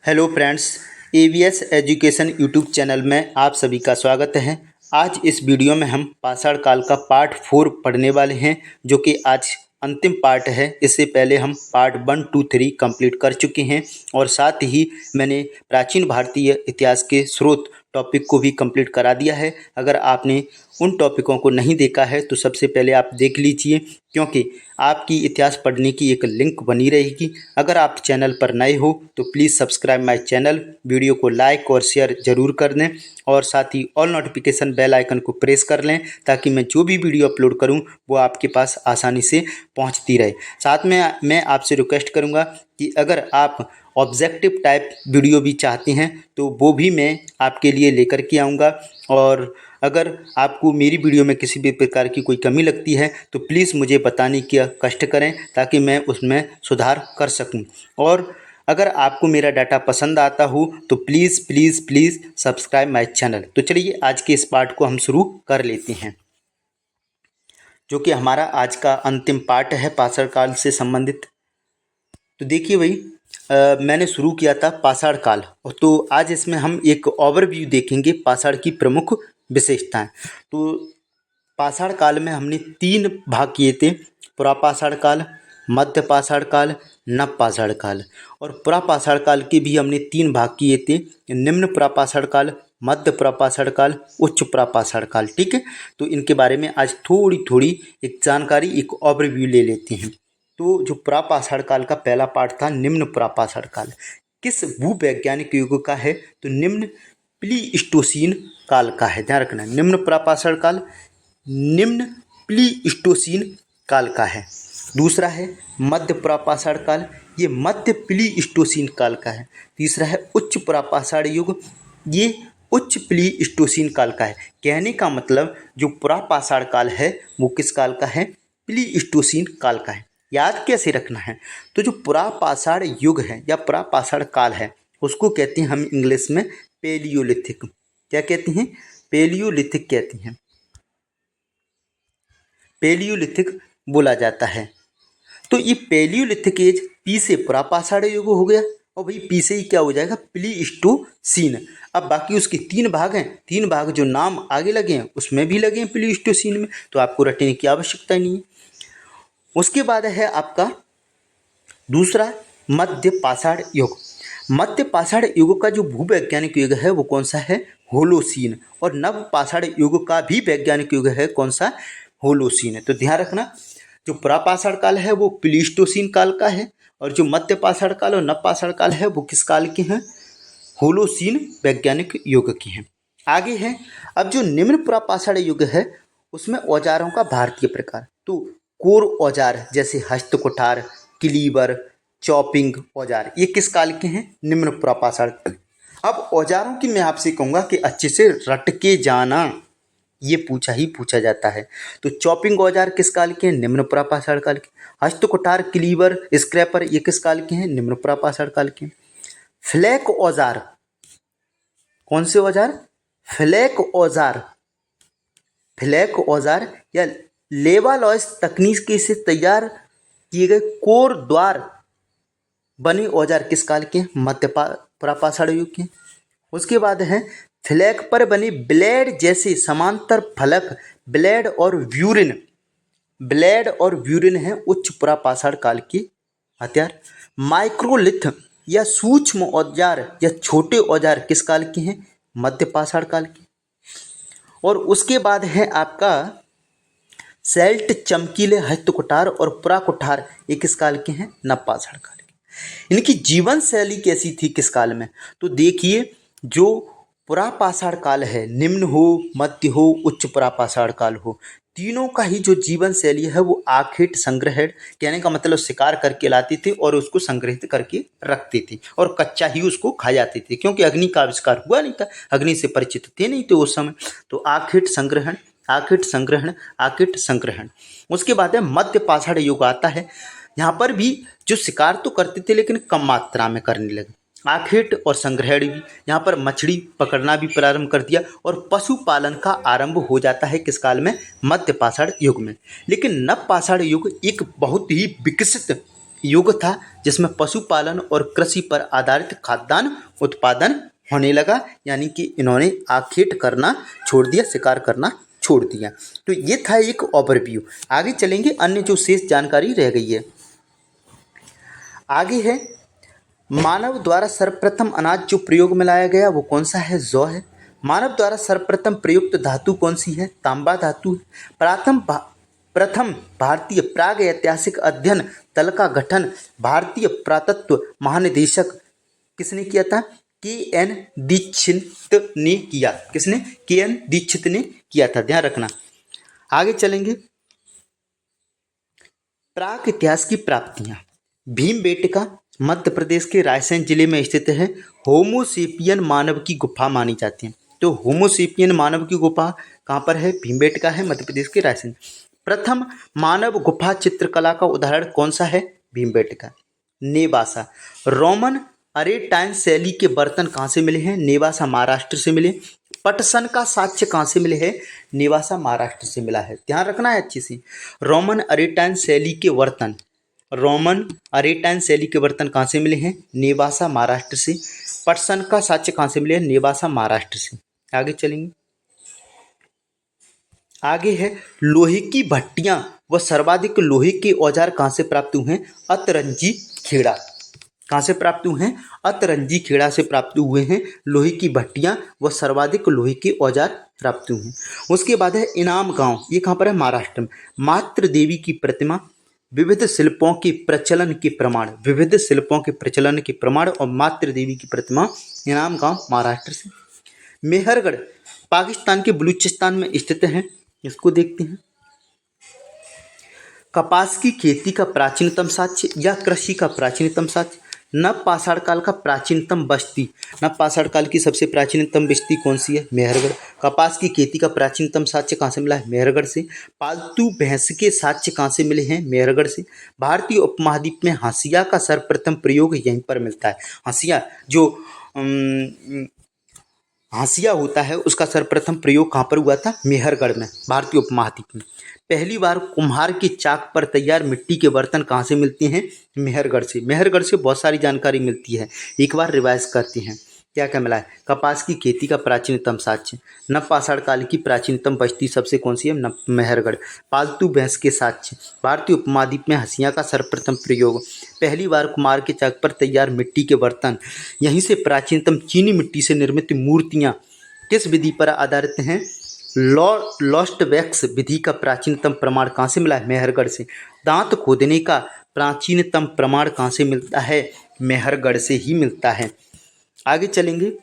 Hello friends, ABS education YouTube channel में आप सभी का स्वागत है। आज इस वीडियो में हम पाषाण काल का पार्ट 4 पढ़ने वाले हैं, जो कि आज अंतिम पार्ट है। इससे पहले हम पार्ट 1, 2, 3 कंप्लीट कर चुके हैं और साथ ही मैंने प्राचीन भारतीय इतिहास के स्रोत टॉपिक को भी कंप्लीट करा दिया है। अगर आपने उन टॉपिकों को नहीं देखा है तो सबसे पहले आप देख लीजिए, क्योंकि आपकी इतिहास पढ़ने की एक लिंक बनी रहेगी। अगर आप चैनल पर नए हो तो please subscribe my channel, video को लाइक और शेयर ज़रूर कर दें और साथ ही ऑल नोटिफिकेशन बेल आइकन को प्रेस कर लें, ताकि मैं जो भी वीडियो अपलोड करूं वो आपके पास आसानी से पहुंचती रहे। साथ में मैं आपसे रिक्वेस्ट करूंगा कि अगर आप ऑब्जेक्टिव टाइप वीडियो भी चाहते हैं तो वो भी मैं आपके लिए लेकर के आऊँगा। और अगर आपको मेरी वीडियो में किसी भी प्रकार की कोई कमी लगती है तो प्लीज़ मुझे बताने का कष्ट करें, ताकि मैं उसमें सुधार कर सकूं। और अगर आपको मेरा डाटा पसंद आता हो तो please please please subscribe my channel. तो चलिए आज के इस पार्ट को हम शुरू कर लेते हैं, जो कि हमारा आज का अंतिम पार्ट है पाषाण काल से संबंधित। तो देखिए भाई, मैंने शुरू किया था पाषाण काल, और तो आज इसमें हम एक ओवरव्यू देखेंगे पाषाण की प्रमुख विशेषताएं। तो पाषाण काल में हमने 3 भाग किए थे: पुरापाषाण काल, मध्य पाषाण काल, नव पाषाण काल। और पुरापाषाण काल के भी हमने 3 भाग किए थे: निम्न पुरापाषाण काल, मध्य पुरापाषाण काल, उच्च पुरापाषाण काल। ठीक है, तो इनके बारे में आज थोड़ी थोड़ी एक जानकारी, एक ओवरव्यू ले लेते हैं। तो जो पुरापाषाण काल का पहला पार्ट था, निम्न पुरापाषाण काल, किस भूवैज्ञानिक युग का है? तो निम्न प्लीस्टोसीन काल का है। ध्यान रखना, निम्न पुरापाषाण काल निम्न प्लीस्टोसीन काल का है। दूसरा है मध्य पुरापाषाण काल, ये मध्य प्लीस्टोसीन काल का है। तीसरा है उच्च पुरापाषाण युग, ये उच्च प्लीस्टोसीन काल का है। कहने का मतलब जो पुरापाषाण काल है वो किस काल का है? प्लीस्टोसीन काल का है। याद कैसे रखना है? तो जो पुरापाषाण युग है या पुरापाषाण काल है उसको कहते हैं हम इंग्लिश में पेलियोलिथिक। क्या कहते हैं? पेलियोलिथिक कहते हैं, पेलियोलिथिक बोला जाता है। तो ये पेलियोलिथिक एज पी से पुरापाषाण युग हो गया, और भाई पी से ही क्या हो जाएगा? प्लीस्टोसीन। अब बाकी उसके 3 भाग हैं, 3 भाग जो नाम आगे लगे हैं उसमें भी लगे हैं प्लीस्टोसीन में, तो आपको रटने की आवश्यकता नहीं है। उसके बाद है आपका दूसरा मध्य पाषाण युग। मध्य पाषाण युग का जो भूवैज्ञानिक युग है वो कौन सा है? होलोसीन। और नव पाषाण युग का भी वैज्ञानिक युग है, कौन सा? होलोसीन है। तो ध्यान रखना, जो पुरापाषाण काल है वो प्लीस्टोसीन काल का है, और जो मध्य पाषाण काल और नव पाषाण काल है वो किस काल के हैं? होलोसीन वैज्ञानिक युग के हैं। आगे है अब जो निम्न पुरापाषाण युग है उसमें औजारों का भारतीय प्रकार। तो कोर औजार जैसे हस्त कुठार, क्लीवर, चॉपिंग औजार, ये किस काल के हैं? निम्न पुरापाषाण। अब औजारों की मैं आपसे कहूँगा कि अच्छे से रट के जाना, ये पूछा ही पूछा जाता है। तो चॉपिंग औजार किस काल के हैं? निम्न पुरापाषाण काल के। हस्त कुठार, क्लीवर, स्क्रैपर, ये किस काल के हैं? निम्न पुरापाषाण काल के। फ्लैक औजार, कौन से औजार? फ्लैक औजार, फ्लैक औजार या लेवालॉयस तकनीक से तैयार किए गए कोर द्वार बने औजार किस काल के? मध्य पुरापाषाण युग के। उसके बाद है फ्लैक पर बने ब्लेड जैसे समांतर फलक, ब्लेड और व्यूरिन, ब्लेड और व्यूरिन है उच्च पुरापाषाण काल के हथियार। माइक्रोलिथ या सूक्ष्म औजार या छोटे औजार किस काल के हैं? मध्य पाषाण काल के। और उसके बाद है आपका सेल्ट, चमकीले, हस्त कुठार और पुरा कुठार, ये किस काल के हैं? नव पाषाण काल के। इनकी जीवन शैली कैसी थी किस काल में? तो देखिए, जो पुरापाषाण काल है, निम्न हो, मध्य हो, उच्च पुरापाषाण काल हो, तीनों का ही जो जीवन शैली है वो आखेट संग्रहण, कहने का मतलब शिकार करके लाते थे और उसको संग्रहित करके रखते थे और कच्चा ही उसको खा जाते थे, क्योंकि अग्नि का आविष्कार हुआ नहीं था, अग्नि से परिचित थे नहीं थे उस समय। तो आखेट संग्रहण, आखेट संग्रहण, आखेट संग्रहण। उसके बाद है मध्य पाषाण युग आता है। यहाँ पर भी जो शिकार तो करते थे लेकिन कम मात्रा में करने लगे। आखेट और संग्रहण भी, यहाँ पर मछली पकड़ना भी प्रारंभ कर दिया और पशुपालन का आरंभ हो जाता है किस काल में? मध्य पाषाण युग में। लेकिन नव पाषाण युग एक बहुत ही विकसित युग था जिसमें पशुपालन और कृषि पर आधारित खाद्यान्न उत्पादन होने लगा, यानी कि इन्होंने आखेट करना छोड़ दिया, शिकार करना छोड़ दिया। तो ये था एक ओवरव्यू। आगे चलेंगे, अन्य जो शेष जानकारी रह गई है। आगे है मानव द्वारा सर्वप्रथम अनाज जो प्रयोग में लाया गया वो कौन सा है? जौ है। मानव द्वारा सर्वप्रथम प्रयुक्त धातु कौन सी है? तांबा धातु है। प्रथम भारतीय प्राग ऐतिहासिक अध्ययन दल का गठन भारतीय पुरातत्व महानिदेशक किसने किया था? के.एन. दीक्षित ने किया। किसने? के.एन. दीक्षित ने किया था, ध्यान रखना। आगे चलेंगे, प्राक इतिहास की प्राप्तियां। भीमबेटका मध्य प्रदेश के रायसेन जिले में स्थित है। होमोसेपियन मानव की गुफा मानी जाती है। तो होमोसेपियन मानव की गुफा कहाँ पर है? भीमबेटका है, मध्य प्रदेश के रायसेन। प्रथम मानव गुफा चित्रकला का उदाहरण कौन सा है? भीमबेटका। नेवासा रोमन अरेटाइन शैली के बर्तन कहाँ से मिले हैं? नेवासा महाराष्ट्र से मिले। पटसन का साक्ष्य कहाँ से मिले हैं? नेवासा महाराष्ट्र से मिला है, ध्यान रखना है अच्छी सी। रोमन अरेटाइन शैली के बर्तन कहाँ से मिले हैं? नेवासा महाराष्ट्र से। पटसन का साक्ष्य कहाँ से मिले हैं? नेवासा महाराष्ट्र से। आगे चलेंगे, आगे है लोहे की भट्टियां व सर्वाधिक लोहे के औजार कहाँ से प्राप्त हुए हैं? अतरंजी खेड़ा। कहाँ से प्राप्त हुए हैं? अतरंजी खेड़ा से प्राप्त हुए हैं लोहे की भट्टियां व सर्वाधिक लोहे के औजार प्राप्त हुए हैं। उसके बाद है इनाम गांव, ये कहाँ पर है? महाराष्ट्र में। मातृ देवी की प्रतिमा, विविध शिल्पों के प्रचलन के प्रमाण और मातृ देवी की प्रतिमा, इनाम गांव महाराष्ट्र से। मेहरगढ़ पाकिस्तान के बलूचिस्तान में स्थित है, इसको देखते हैं। कपास की खेती का प्राचीनतम साक्ष्य या कृषि का प्राचीनतम साक्ष्य। नव पाषाण काल का प्राचीनतम बस्ती, नव पाषाण काल की सबसे प्राचीनतम बस्ती कौन सी है? मेहरगढ़। कपास की खेती का प्राचीनतम साक्ष्य कहाँ से मिला है? मेहरगढ़ से। पालतू भैंस के साक्ष्य कहाँ से मिले हैं? मेहरगढ़ से। भारतीय उपमहाद्वीप में हंसिया का सर्वप्रथम प्रयोग यहीं पर मिलता है। हंसिया जो हाशिया होता है उसका सर्वप्रथम प्रयोग कहाँ पर हुआ था? मेहरगढ़ में, भारतीय उपमहाद्वीप में। पहली बार कुम्हार की चाक पर तैयार मिट्टी के बर्तन कहाँ से मिलते हैं? मेहरगढ़ से। मेहरगढ़ से बहुत सारी जानकारी मिलती है, एक बार रिवाइज करते हैं। क्या क्या मिला है? कपास की खेती का प्राचीनतम साक्ष्य, नव पाषाण काल की प्राचीनतम बस्ती सबसे कौन सी है? मेहरगढ़। पालतू भैंस के साक्ष्य, भारतीय उपमहाद्वीप में हंसिया का सर्वप्रथम प्रयोग, पहली बार कुम्हार के चाक पर तैयार मिट्टी के बर्तन, यहीं से प्राचीनतम चीनी मिट्टी से निर्मित मूर्तियाँ किस विधि पर आधारित हैं? लॉस्ट वैक्स विधि का प्राचीनतम प्रमाण कहाँ से मिला है? मेहरगढ़ से। दांत खोदने का प्राचीनतम प्रमाण कहाँ से मिलता है? मेहरगढ़ से ही मिलता है। आगे चलेंगे,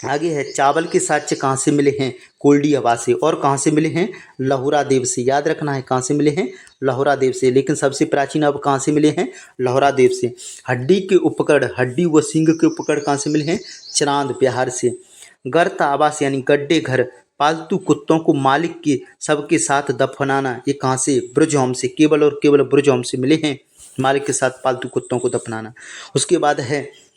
आगे है चावल के साक्ष्य कहाँ से मिले हैं? कोल्डी हवा से। और कहाँ से मिले हैं? लहुरा देव से। याद रखना है कहाँ से मिले हैं? लहुरा देव से। लेकिन सबसे प्राचीन अब कहाँ से मिले हैं? लहुरा देव से। हड्डी के उपकरण, हड्डी व सींग के उपकरण कहाँ से मिले हैं? चरांद बिहार से। गर्त आवास यानी गड्ढे घर, पालतू कुत्तों को मालिक के सबके साथ दफनाना, ये कहाँ से? ब्रजहोम से। केवल और केवल ब्रजहोम से मिले हैं मालिक के साथ पालतू कुत्तों को दफनाना। उसके बाद है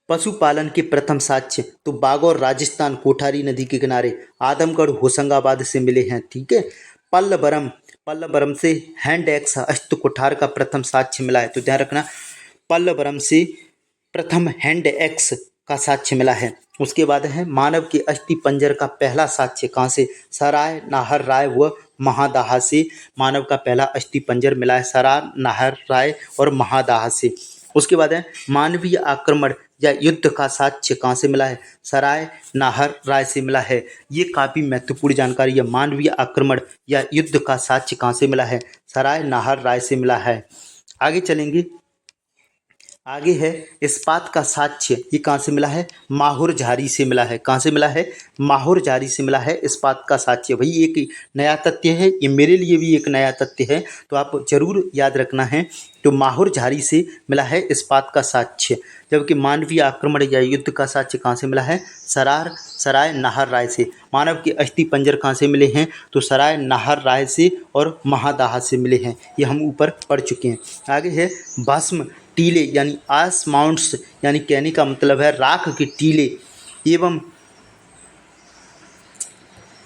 पशुपालन के प्रथम साक्ष्य, तो बागौर राजस्थान कोठारी नदी के किनारे, आदमगढ़ होशंगाबाद से मिले हैं, ठीक है। पल्लवरम से हैंड एक्स हस्त कुठार का प्रथम साक्ष्य मिला है, तो ध्यान रखना पल्लवरम से प्रथम हैंड एक्स का साक्ष्य मिला है। उसके बाद है मानव के अस्थि पंजर का पहला साक्ष्य कहाँ से? सराय नाहर राय व महादाहा से मानव का पहला अस्थि पंजर मिला है, सराय नाहर राय और महादाहा से। उसके बाद है मानवीय आक्रमण या युद्ध का साक्ष्य कहाँ से मिला है? सराय नाहर राय से मिला है। ये काफ़ी महत्वपूर्ण जानकारी है। मानवीय आक्रमण या युद्ध का साक्ष्य कहाँ से मिला है? सराय नाहर राय से मिला है। आगे चलेंगे, आगे है इस्पात का साक्ष्य, ये कहाँ से मिला है? माहुर झारी से मिला है। कहाँ से मिला है? माहुर झारी से मिला है इस्पात का साक्ष्य। भाई एक नया तथ्य है, ये मेरे लिए भी एक नया तथ्य है, तो आप जरूर याद रखना है। तो माहुर झारी से मिला है इस्पात का साक्ष्य, जबकि मानवीय आक्रमण या युद्ध का साक्ष्य कहाँ से मिला है? सराय नाहर राय से। मानव के अस्थि पंजर कहाँ से मिले हैं? तो सराय नाहर राय से और महादाहा से मिले हैं, ये हम ऊपर पढ़ चुके हैं। आगे है भस्म टीले यानी आस माउंट्स, यानी कहने का मतलब है राख के टीले एवं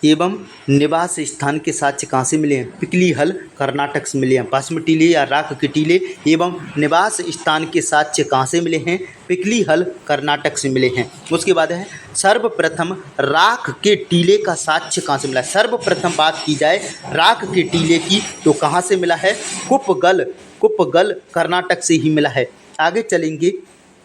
एवं निवास स्थान के साक्ष्य कहाँ से मिले हैं? पिपली हल कर्नाटक से मिले हैं। भस्म टीले या राख के टीले एवं निवास स्थान के साक्ष्य कहाँ से मिले हैं? पिपली हल कर्नाटक से मिले हैं। उसके बाद है सर्वप्रथम राख के टीले का साक्ष्य कहाँ से मिला है? सर्वप्रथम बात की जाए राख के टीले की तो कहाँ से मिला है? कुपगल कर्नाटक से ही मिला है। आगे चलेंगे।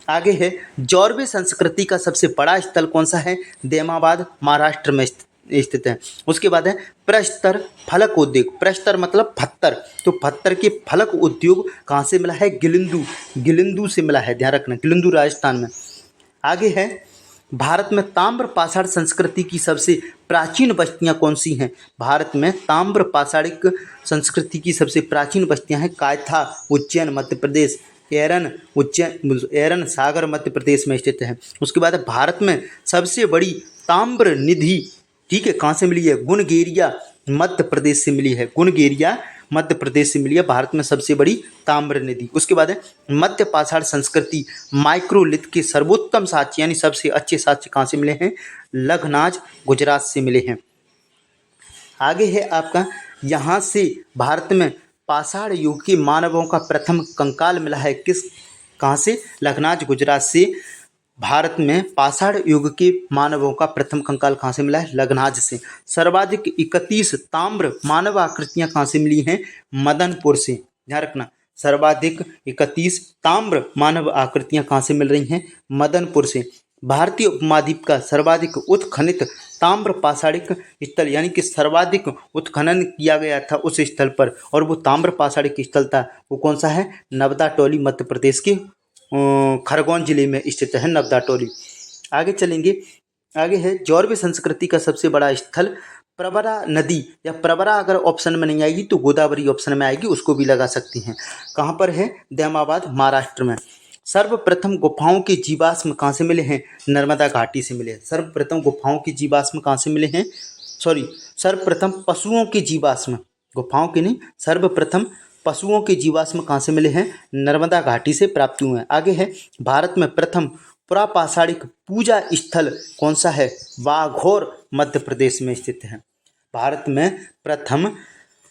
आगे है जौरवे संस्कृति का सबसे बड़ा स्थल कौन सा है? देमाबाद महाराष्ट्र में स्थित है। उसके बाद है प्रस्तर फलक उद्योग। प्रस्तर मतलब पत्थर, तो पत्थर के फलक उद्योग कहाँ से मिला है? गिलिंदू से मिला है, ध्यान रखना, गिलिंदू राजस्थान में। आगे है भारत में ताम्र पाषाण संस्कृति की सबसे प्राचीन बस्तियां कौन सी हैं? भारत में ताम्र पाषाणिक संस्कृति की सबसे प्राचीन बस्तियां हैं कायथा उज्जैन मध्य प्रदेश, एरन सागर मध्य प्रदेश में स्थित है। उसके बाद भारत में सबसे बड़ी ताम्र निधि, ठीक है, कहाँ से मिली है? गुणगेरिया मध्य प्रदेश से मिली है। गुणगेरिया मध्य प्रदेश से मिली है भारत में सबसे बड़ी ताम्र निधि। उसके बाद है मध्य पाषाण संस्कृति माइक्रोलिथ के सर्वोत्तम साक्ष्य यानी सबसे अच्छे साक्ष्य कहाँ से मिले हैं? लखनाज गुजरात से मिले हैं। आगे है आपका यहाँ से भारत में पाषाण युग के मानवों का प्रथम कंकाल मिला है किस, कहाँ से? लखनाज गुजरात से भारत में पाषाण युग के मानवों का प्रथम कंकाल कहाँ से मिला है? लखनाज से। सर्वाधिक 31 ताम्र मानव आकृतियां कहाँ से मिली हैं? मदनपुर से, ध्यान रखना। सर्वाधिक 31 ताम्र मानव आकृतियां कहाँ से मिल रही हैं? मदनपुर से। भारतीय उपमहाद्वीप का सर्वाधिक उत्खनित ताम्र पाषाणिक स्थल यानी कि सर्वाधिक उत्खनन किया गया था उस स्थल पर, और वो ताम्र पाषाणिक स्थल था, वो कौन सा है? नवदा टोली मध्य प्रदेश के खरगोन जिले में स्थित है नवदा टोली। आगे चलेंगे। आगे है जौरवी संस्कृति का सबसे बड़ा स्थल प्रवरा नदी, या प्रवरा अगर ऑप्शन में नहीं आएगी तो गोदावरी ऑप्शन में आएगी, उसको भी लगा सकती हैं। कहाँ पर है? देमाबाद महाराष्ट्र में। सर्वप्रथम गुफाओं के जीवाश्म कहाँ से मिले हैं? नर्मदा घाटी से मिले हैं। सर्वप्रथम गुफाओं के जीवाश्म कहाँ से मिले हैं? सर्वप्रथम पशुओं के जीवाश्म, गुफाओं के नहीं, सर्वप्रथम पशुओं के जीवाश्म कहाँ से मिले हैं? नर्मदा घाटी से प्राप्त हुए हैं। आगे है भारत में प्रथम पुरापाषाणिक पूजा स्थल कौन सा है? वाघोर मध्य प्रदेश में स्थित है। भारत में प्रथम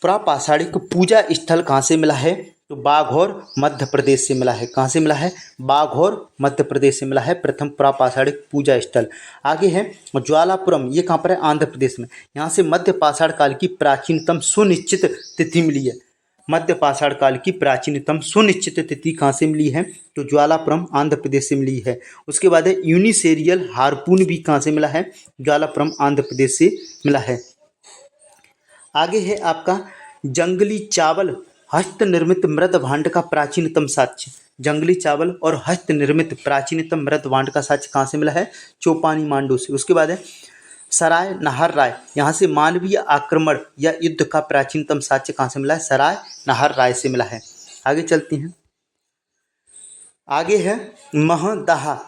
पुरापाषाणिक पूजा स्थल कहाँ से मिला है? तो बाघौर मध्य प्रदेश से मिला है। कहाँ से मिला है? बाघौर मध्य प्रदेश से मिला है प्रथम पुरापाषाणिक पूजा स्थल। आगे है ज्वालापुरम, ये कहाँ पर है? आंध्र प्रदेश में। यहाँ से मध्य पाषाण काल की प्राचीनतम सुनिश्चित तिथि मिली है। मध्य पाषाण काल की प्राचीनतम सुनिश्चित तिथि कहाँ से मिली है? तो ज्वालापुरम आंध्र प्रदेश से मिली है। उसके बाद है यूनिसेरियल हार्पून भी कहाँ से मिला है? ज्वालापुरम आंध्र प्रदेश से मिला है। आगे है आपका जंगली चावल हस्त निर्मित मृद भांड का प्राचीनतम साक्ष्य। जंगली चावल और हस्त निर्मित प्राचीनतम मृद भांड का साक्ष्य कहाँ से मिला है? चौपानी मांडू से। उसके बाद है सराय नाहर राय, यहाँ से मानवीय आक्रमण या युद्ध का प्राचीनतम साक्ष्य कहाँ से मिला है? सराय नाहर राय से मिला है। आगे चलते हैं। आगे है महदाहा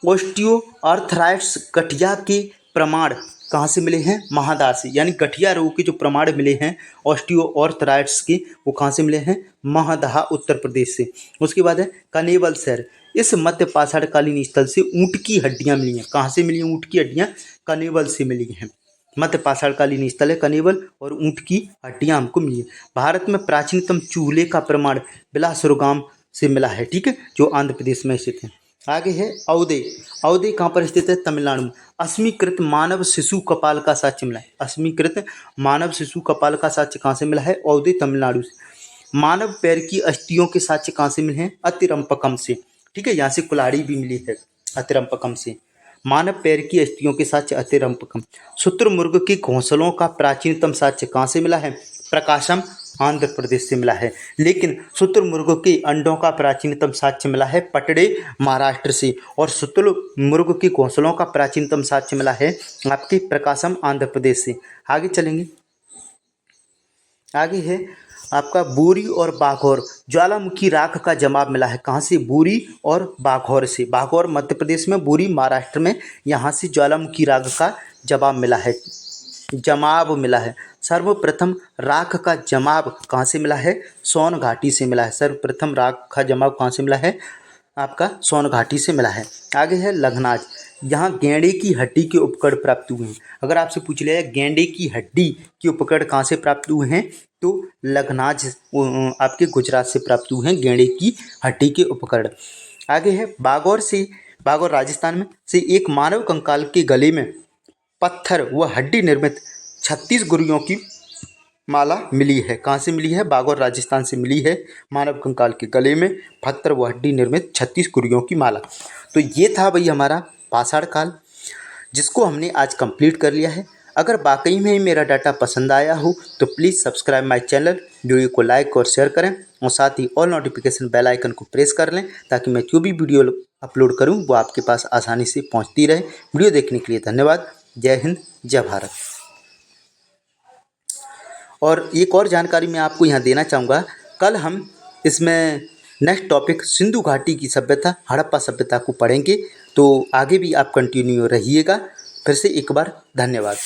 ऑस्टियो आर्थराइटिस गठिया के प्रमाण कहाँ से मिले हैं? महादाह से, यानी गठिया रोग के जो प्रमाण मिले हैं ऑस्टियो आर्थराइटिस के, वो कहाँ से मिले हैं? महदाहा उत्तर प्रदेश से। उसके बाद है कनेवल शहर, इस मध्य पाषाणकालीन स्थल से ऊँट की हड्डियाँ मिली हैं। कहाँ से मिली हैं ऊँट की हड्डियाँ? कनेवल से मिली हैं। मध्य पाषाणकालीन स्थल है कनेवल, और ऊँट की हड्डियाँ हमको मिली है। भारत में प्राचीनतम चूल्हे का प्रमाण बिलासुरगाम से मिला है, ठीक है, जो आंध्र प्रदेश में स्थित है। आगे है औदे। औदे कहाँ पर स्थित है? तमिलनाडु में। अस्मीकृत मानव शिशु कपाल का साक्ष्य मिला है। अस्मीकृत मानव शिशु कपाल का साक्ष्य कहाँ से मिला है? औदे तमिलनाडु से। मानव पैर की अस्थियों के साक्ष्य कहाँ से मिले हैं? अतिरंपकम से, ठीक है, यहाँ से कुल्हाड़ी भी मिली है अतिरंपकम से। मानव पैर की अस्थियों के साक्ष्य अतिरंपकम। शुतुरमुर्ग के घोंसलों का प्राचीनतम साक्ष्य कहाँ से मिला है? प्रकाशम आंध्र प्रदेश से मिला है। लेकिन शुतुरमुर्ग के अंडों का प्राचीनतम साक्ष्य मिला है पटड़े महाराष्ट्र से, और शुतुरमुर्ग के घोंसलों का प्राचीनतम साक्ष्य मिला है आपके प्रकाशम आंध्र प्रदेश से। आगे चलेंगे। आगे है आपका बोरी और बाघौर, ज्वालामुखी राख का जवाब मिला है। कहाँ से? बोरी और बाघौर से। बाघौर मध्य प्रदेश में, बोरी महाराष्ट्र में, यहाँ से ज्वालामुखी राख का जवाब मिला है, जमाव मिला है। सर्वप्रथम राख का जमाव कहाँ से मिला है? सोन घाटी से मिला है। सर्वप्रथम राख का जमाव कहाँ से मिला है? आपका सोन घाटी से मिला है। आगे है लखनाज, यहाँ गेंडे की हड्डी के उपकरण प्राप्त हुए हैं। अगर आपसे पूछ लिया जाए गेंडे की हड्डी के उपकरण कहाँ से प्राप्त हुए हैं तो लखनाज आपके गुजरात से प्राप्त हुए हैं गेंडे की हड्डी के उपकरण। आगे है बागौर राजस्थान में से एक मानव कंकाल के गले में पत्थर व हड्डी निर्मित 36 गुर्रियों की माला मिली है। कहाँ से मिली है? बागौर राजस्थान से मिली है मानव कंकाल के गले में पत्थर व हड्डी निर्मित 36 गुर्रियों की माला। तो ये था भाई हमारा पाषाण काल, जिसको हमने आज कंप्लीट कर लिया है। अगर वाकई में मेरा डाटा पसंद आया हो तो please subscribe my channel, video को लाइक और शेयर करें और साथ ही ऑल नोटिफिकेशन बेल आइकन को प्रेस कर लें ताकि मैं जो भी वीडियो अपलोड करूं वो आपके पास आसानी से पहुंचती रहे। वीडियो देखने के लिए धन्यवाद। जय हिंद, जय भारत। और एक और जानकारी मैं आपको यहाँ देना चाहूँगा, कल हम इसमें नेक्स्ट टॉपिक सिंधु घाटी की सभ्यता, हड़प्पा सभ्यता को पढ़ेंगे। तो आगे भी आप कंटिन्यू रहिएगा। फिर से एक बार धन्यवाद।